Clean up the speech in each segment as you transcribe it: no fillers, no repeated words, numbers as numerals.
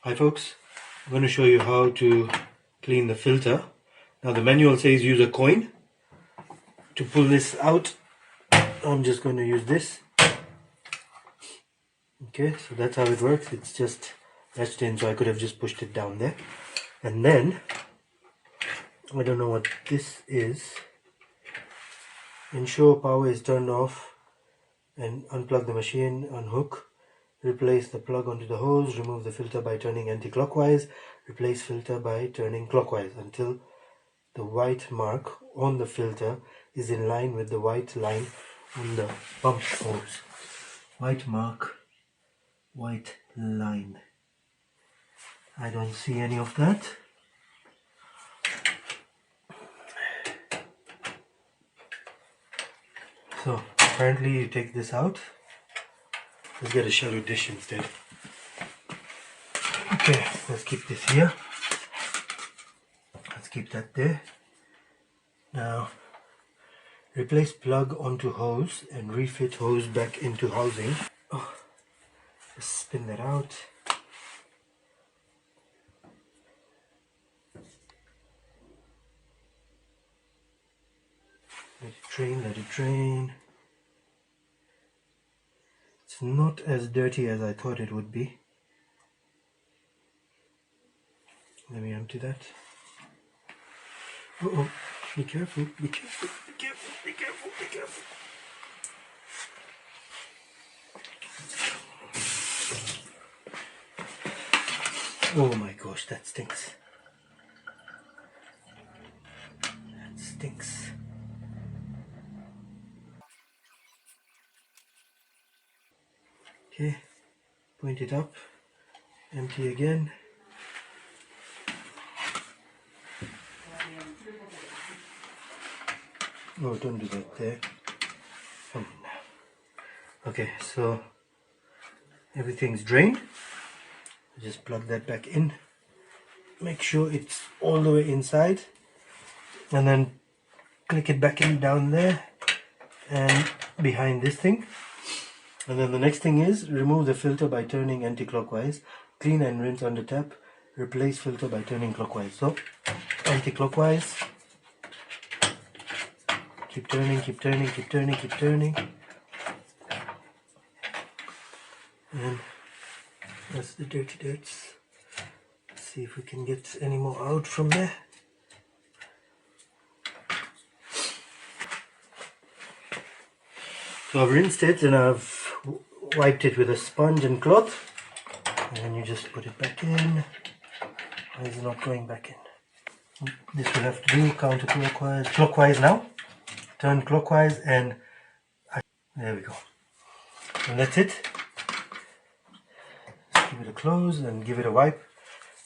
Hi folks, I'm going to show you how to clean the filter. Now the manual says use a coin. To pull this out, I'm just going to use this. Okay, so that's how it works. It's just latched in, so I could have just pushed it down there. And then, I don't know what this is. Ensure power is turned off and unplug the machine, unhook. Replace the plug onto the hose, remove the filter by turning anti-clockwise, replace filter by turning clockwise until the white mark on the filter is in line with the white line on the pump hose. White mark, white line. I don't see any of that. So apparently you take this out. Let's get a shallow dish instead. Okay, let's keep this here. Let's keep that there. Now, replace plug onto hose and refit hose back into housing. Oh, just spin that out. Let it drain, let it drain. It's not as dirty as I thought it would be. Let me empty that. Uh-oh, be careful, be careful, be careful, be careful, be careful. Oh my gosh, that stinks. That stinks. Okay, point it up, empty again. Oh, don't do that there. Come on now. Okay, so everything's drained. Just plug that back in. Make sure it's all the way inside. And then click it back in down there and behind this thing. And then the next thing is remove the filter by turning anti-clockwise. Clean and rinse under tap. Replace filter by turning clockwise. So anti-clockwise. Keep turning, keep turning, keep turning, keep turning. And that's the dirty dirts. Let's see if we can get any more out from there. So I've rinsed it and I've wiped it with a sponge and cloth. And then you just put it back in. Why is it not going back in? This will have to do counterclockwise, clockwise now. Turn clockwise and there we go. And that's it. Just give it a close and give it a wipe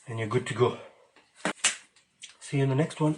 and you're good to go. See you in the next one.